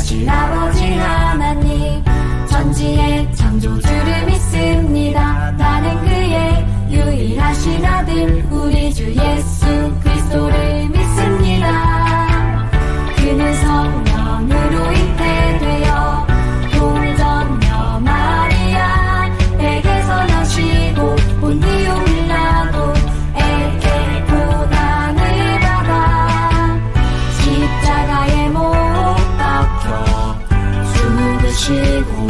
크신 아버지 하나님, 천지의 창조주를 믿습니다. 나는 그의 유일하신 아들 우리 주 예수 그리스도를 믿습니다. 그는 성령으로 잉태되어 동정녀 마리아에게서 나시고 본디오 빌라도에게 고난을 받아 십자가에 못 박혀 죽으시고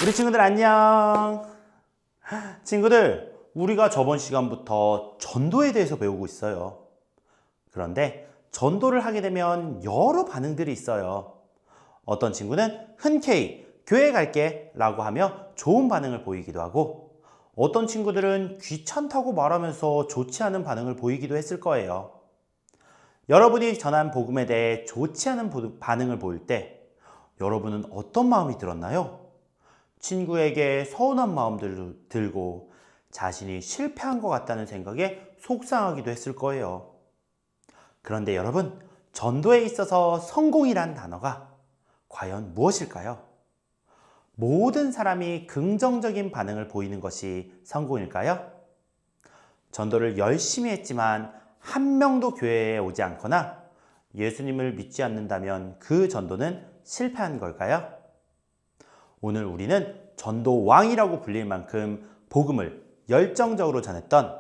우리 친구들 안녕. 친구들, 우리가 저번 시간부터 전도에 대해서 배우고 있어요. 그런데 전도를 하게 되면 여러 반응들이 있어요. 어떤 친구는 흔쾌히 교회 갈게 라고 하며 좋은 반응을 보이기도 하고, 어떤 친구들은 귀찮다고 말하면서 좋지 않은 반응을 보이기도 했을 거예요. 여러분이 전한 복음에 대해 좋지 않은 반응을 보일 때 여러분은 어떤 마음이 들었나요? 친구에게 서운한 마음도 들고 자신이 실패한 것 같다는 생각에 속상하기도 했을 거예요. 그런데 여러분, 전도에 있어서 성공이란 단어가 과연 무엇일까요? 모든 사람이 긍정적인 반응을 보이는 것이 성공일까요? 전도를 열심히 했지만 한 명도 교회에 오지 않거나 예수님을 믿지 않는다면 그 전도는 실패한 걸까요? 오늘 우리는 전도 왕이라고 불릴 만큼 복음을 열정적으로 전했던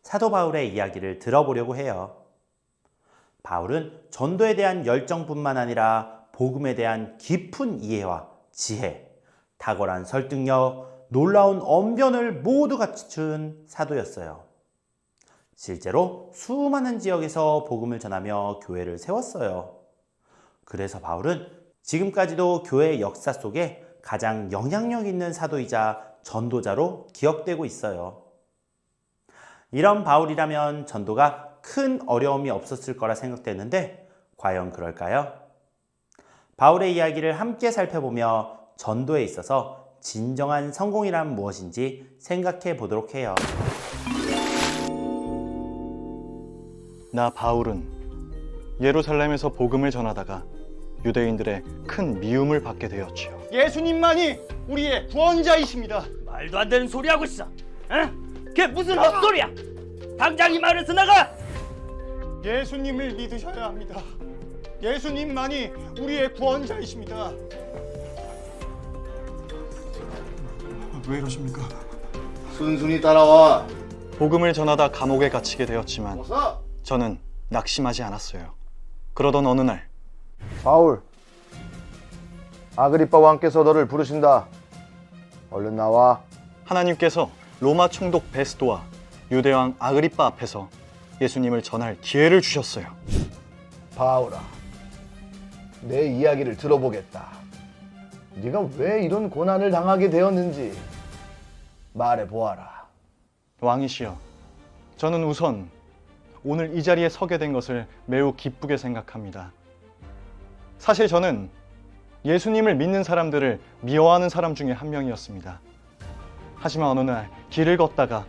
사도 바울의 이야기를 들어보려고 해요. 바울은 전도에 대한 열정뿐만 아니라 복음에 대한 깊은 이해와 지혜, 탁월한 설득력, 놀라운 언변을 모두 갖춘 사도였어요. 실제로 수많은 지역에서 복음을 전하며 교회를 세웠어요. 그래서 바울은 지금까지도 교회 역사 속에 가장 영향력 있는 사도이자 전도자로 기억되고 있어요. 이런 바울이라면 전도가 큰 어려움이 없었을 거라 생각되는데 과연 그럴까요? 바울의 이야기를 함께 살펴보며 전도에 있어서 진정한 성공이란 무엇인지 생각해 보도록 해요. 나 바울은 예루살렘에서 복음을 전하다가 유대인들의 큰 미움을 받게 되었지요. 예수님만이 우리의 구원자이십니다. 말도 안 되는 소리 하고 있어. 응? 그게 무슨 헛소리야? 당장 이 마을에서 나가! 예수님을 믿으셔야 합니다. 예수님만이 우리의 구원자이십니다. 왜 이러십니까? 순순히 따라와. 복음을 전하다 감옥에 갇히게 되었지만 어서. 저는 낙심하지 않았어요. 그러던 어느 날 바울, 아그리빠 왕께서 너를 부르신다. 얼른 나와. 하나님께서 로마 총독 베스도와 유대왕 아그리빠 앞에서 예수님을 전할 기회를 주셨어요. 바울아, 내 이야기를 들어보겠다. 네가 왜 이런 고난을 당하게 되었는지 말해보아라. 왕이시여, 저는 우선 오늘 이 자리에 서게 된 것을 매우 기쁘게 생각합니다. 사실 저는 예수님을 믿는 사람들을 미워하는 사람 중에 한 명이었습니다. 하지만 어느 날 길을 걷다가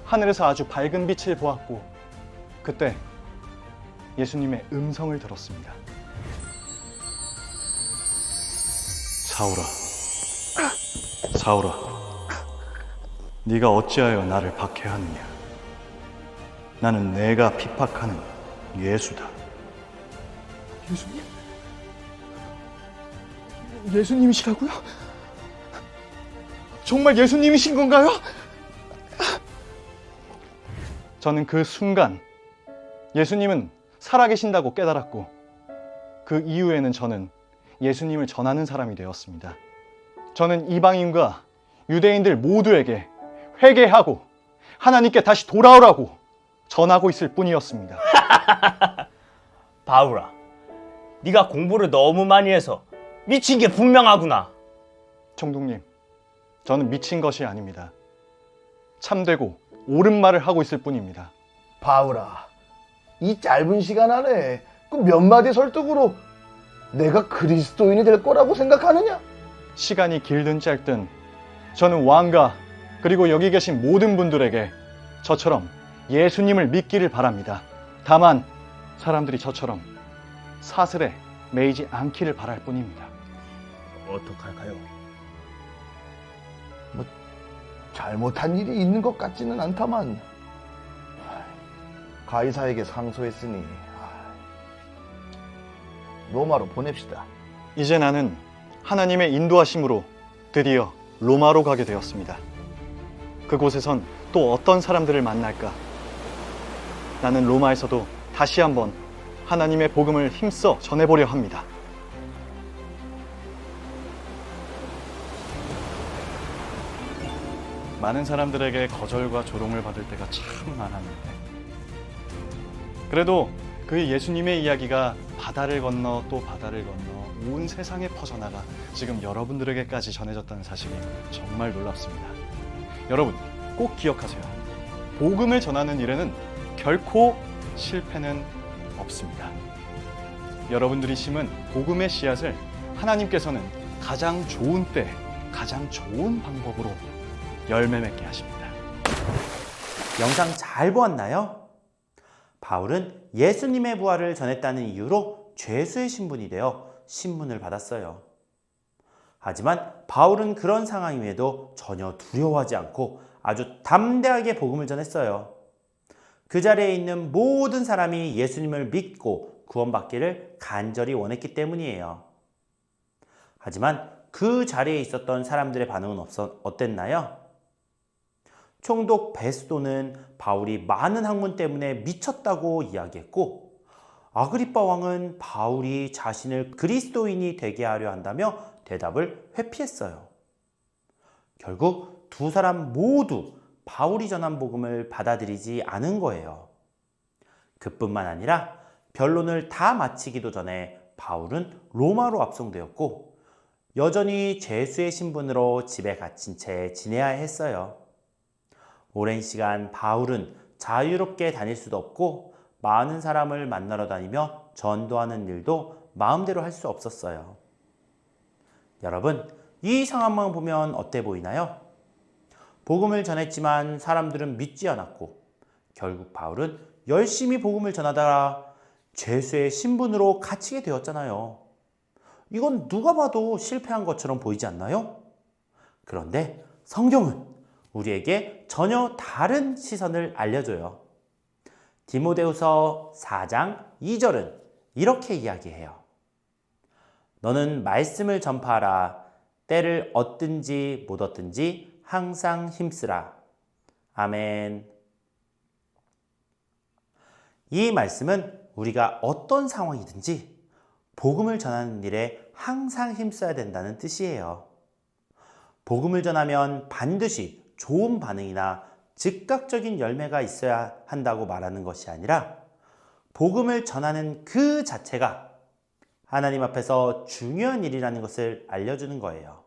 하늘에서 아주 밝은 빛을 보았고 그때 예수님의 음성을 들었습니다. 사울아, 사울아, 네가 어찌하여 나를 박해하느냐? 나는 내가 핍박하는 예수다. 예수님? 예수님이시라고요? 정말 예수님이신 건가요? 저는 그 순간 예수님은 살아계신다고 깨달았고 그 이후에는 저는 예수님을 전하는 사람이 되었습니다. 저는 이방인과 유대인들 모두에게 회개하고 하나님께 다시 돌아오라고 전하고 있을 뿐이었습니다. 바울아, 네가 공부를 너무 많이 해서 미친 게 분명하구나. 총독님, 저는 미친 것이 아닙니다. 참되고 옳은 말을 하고 있을 뿐입니다. 바울아, 이 짧은 시간 안에 그 몇 마디 설득으로 내가 그리스도인이 될 거라고 생각하느냐? 시간이 길든 짧든 저는 왕과 그리고 여기 계신 모든 분들에게 저처럼 예수님을 믿기를 바랍니다. 다만 사람들이 저처럼 사슬에 매이지 않기를 바랄 뿐입니다. 어떡할까요? 잘못한 일이 있는 것 같지는 않다만 가이사에게 상소했으니 로마로 보냅시다. 이제 나는 하나님의 인도하심으로 드디어 로마로 가게 되었습니다. 그곳에선 또 어떤 사람들을 만날까? 나는 로마에서도 다시 한번 하나님의 복음을 힘써 전해보려 합니다. 많은 사람들에게 거절과 조롱을 받을 때가 참 많았는데, 그래도 그 예수님의 이야기가 바다를 건너 또 바다를 건너 온 세상에 퍼져나가 지금 여러분들에게까지 전해졌다는 사실이 정말 놀랍습니다. 여러분 꼭 기억하세요. 복음을 전하는 일에는 결코 실패는 없습니다. 여러분들이 심은 복음의 씨앗을 하나님께서는 가장 좋은 때, 가장 좋은 방법으로 열매 맺게 하십니다. 영상 잘 보았나요? 바울은 예수님의 부활을 전했다는 이유로 죄수의 신분이 되어 신문을 받았어요. 하지만 바울은 그런 상황임에도 전혀 두려워하지 않고 아주 담대하게 복음을 전했어요. 그 자리에 있는 모든 사람이 예수님을 믿고 구원받기를 간절히 원했기 때문이에요. 하지만 그 자리에 있었던 사람들의 반응은 어땠나요? 총독 베스도는 바울이 많은 학문 때문에 미쳤다고 이야기했고, 아그리빠 왕은 바울이 자신을 그리스도인이 되게 하려 한다며 대답을 회피했어요. 결국 두 사람 모두 바울이 전한 복음을 받아들이지 않은 거예요. 그뿐만 아니라 변론을 다 마치기도 전에 바울은 로마로 압송되었고, 여전히 죄수의 신분으로 집에 갇힌 채 지내야 했어요. 오랜 시간 바울은 자유롭게 다닐 수도 없고 많은 사람을 만나러 다니며 전도하는 일도 마음대로 할 수 없었어요. 여러분, 이 상황만 보면 어때 보이나요? 복음을 전했지만 사람들은 믿지 않았고, 결국 바울은 열심히 복음을 전하다가 죄수의 신분으로 갇히게 되었잖아요. 이건 누가 봐도 실패한 것처럼 보이지 않나요? 그런데 성경은 우리에게 전혀 다른 시선을 알려줘요. 디모데후서 4장 2절은 이렇게 이야기해요. 너는 말씀을 전파하라. 때를 얻든지 못 얻든지 항상 힘쓰라. 아멘. 이 말씀은 우리가 어떤 상황이든지 복음을 전하는 일에 항상 힘써야 된다는 뜻이에요. 복음을 전하면 반드시 좋은 반응이나 즉각적인 열매가 있어야 한다고 말하는 것이 아니라, 복음을 전하는 그 자체가 하나님 앞에서 중요한 일이라는 것을 알려주는 거예요.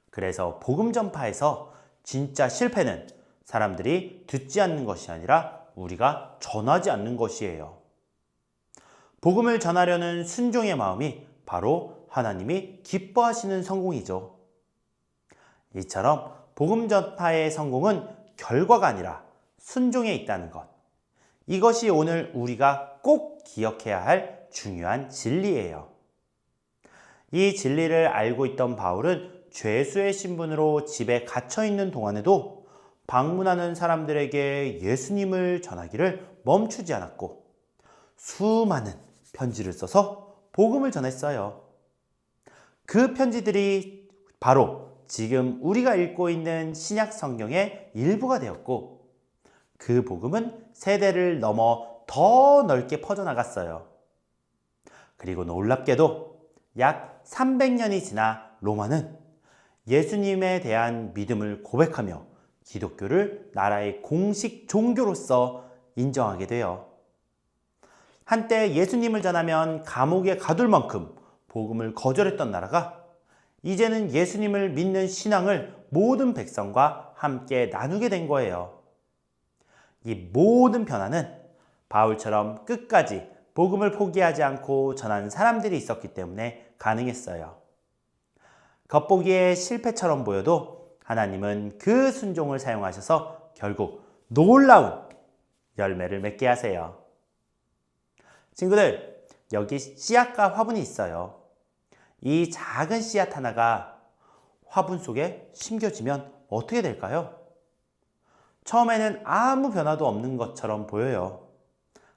그래서 복음 전파에서 진짜 실패는 사람들이 듣지 않는 것이 아니라 우리가 전하지 않는 것이에요. 복음을 전하려는 순종의 마음이 바로 하나님이 기뻐하시는 성공이죠. 이처럼 복음 전파의 성공은 결과가 아니라 순종에 있다는 것. 이것이 오늘 우리가 꼭 기억해야 할 중요한 진리예요. 이 진리를 알고 있던 바울은 죄수의 신분으로 집에 갇혀 있는 동안에도 방문하는 사람들에게 예수님을 전하기를 멈추지 않았고, 수많은 편지를 써서 복음을 전했어요. 그 편지들이 바로 지금 우리가 읽고 있는 신약 성경의 일부가 되었고, 그 복음은 세대를 넘어 더 넓게 퍼져나갔어요. 그리고 놀랍게도 약 300년이 지나 로마는 예수님에 대한 믿음을 고백하며 기독교를 나라의 공식 종교로서 인정하게 돼요. 한때 예수님을 전하면 감옥에 가둘 만큼 복음을 거절했던 나라가 이제는 예수님을 믿는 신앙을 모든 백성과 함께 나누게 된 거예요. 이 모든 변화는 바울처럼 끝까지 복음을 포기하지 않고 전한 사람들이 있었기 때문에 가능했어요. 겉보기에 실패처럼 보여도 하나님은 그 순종을 사용하셔서 결국 놀라운 열매를 맺게 하세요. 친구들, 여기 씨앗과 화분이 있어요. 이 작은 씨앗 하나가 화분 속에 심겨지면 어떻게 될까요? 처음에는 아무 변화도 없는 것처럼 보여요.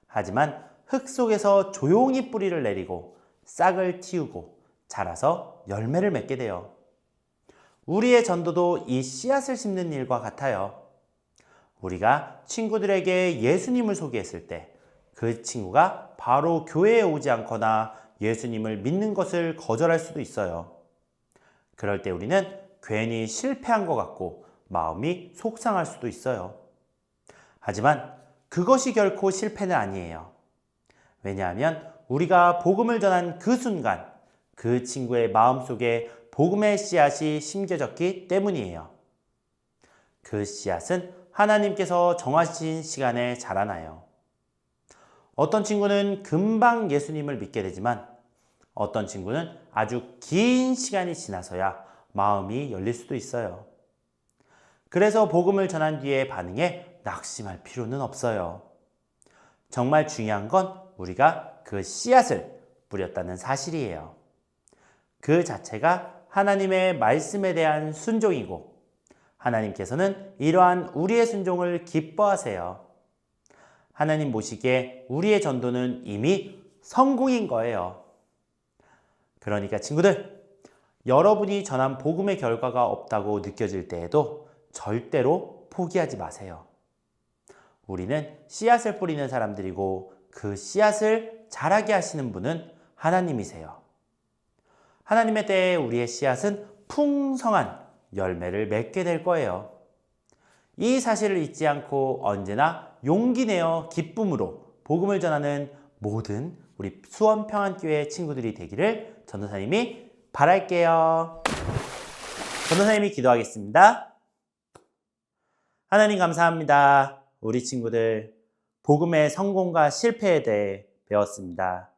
하지만 흙 속에서 조용히 뿌리를 내리고 싹을 틔우고 자라서 열매를 맺게 돼요. 우리의 전도도 이 씨앗을 심는 일과 같아요. 우리가 친구들에게 예수님을 소개했을 때 그 친구가 바로 교회에 오지 않거나 예수님을 믿는 것을 거절할 수도 있어요. 그럴 때 우리는 괜히 실패한 것 같고 마음이 속상할 수도 있어요. 하지만 그것이 결코 실패는 아니에요. 왜냐하면 우리가 복음을 전한 그 순간 그 친구의 마음속에 복음의 씨앗이 심겨졌기 때문이에요. 그 씨앗은 하나님께서 정하신 시간에 자라나요. 어떤 친구는 금방 예수님을 믿게 되지만 어떤 친구는 아주 긴 시간이 지나서야 마음이 열릴 수도 있어요. 그래서 복음을 전한 뒤의 반응에 낙심할 필요는 없어요. 정말 중요한 건 우리가 그 씨앗을 뿌렸다는 사실이에요. 그 자체가 하나님의 말씀에 대한 순종이고 하나님께서는 이러한 우리의 순종을 기뻐하세요. 하나님 보시기에 우리의 전도는 이미 성공인 거예요. 그러니까 친구들, 여러분이 전한 복음의 결과가 없다고 느껴질 때에도 절대로 포기하지 마세요. 우리는 씨앗을 뿌리는 사람들이고 그 씨앗을 자라게 하시는 분은 하나님이세요. 하나님의 때에 우리의 씨앗은 풍성한 열매를 맺게 될 거예요. 이 사실을 잊지 않고 언제나 용기 내어 기쁨으로 복음을 전하는 모든 우리 수원평안교회 친구들이 되기를 전도사님이 바랄게요. 전도사님이 기도하겠습니다. 하나님 감사합니다. 우리 친구들 복음의 성공과 실패에 대해 배웠습니다.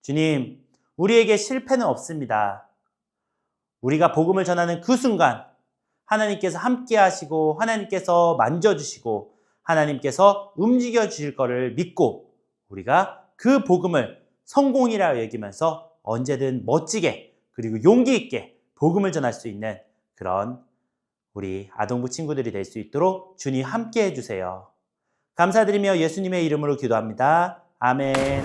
주님, 우리에게 실패는 없습니다. 우리가 복음을 전하는 그 순간 하나님께서 함께 하시고 하나님께서 만져주시고 하나님께서 움직여 주실 것을 믿고 우리가 그 복음을 성공이라 여기면서 언제든 멋지게 그리고 용기 있게 복음을 전할 수 있는 그런 우리 아동부 친구들이 될 수 있도록 주님 함께 해주세요. 감사드리며 예수님의 이름으로 기도합니다. 아멘.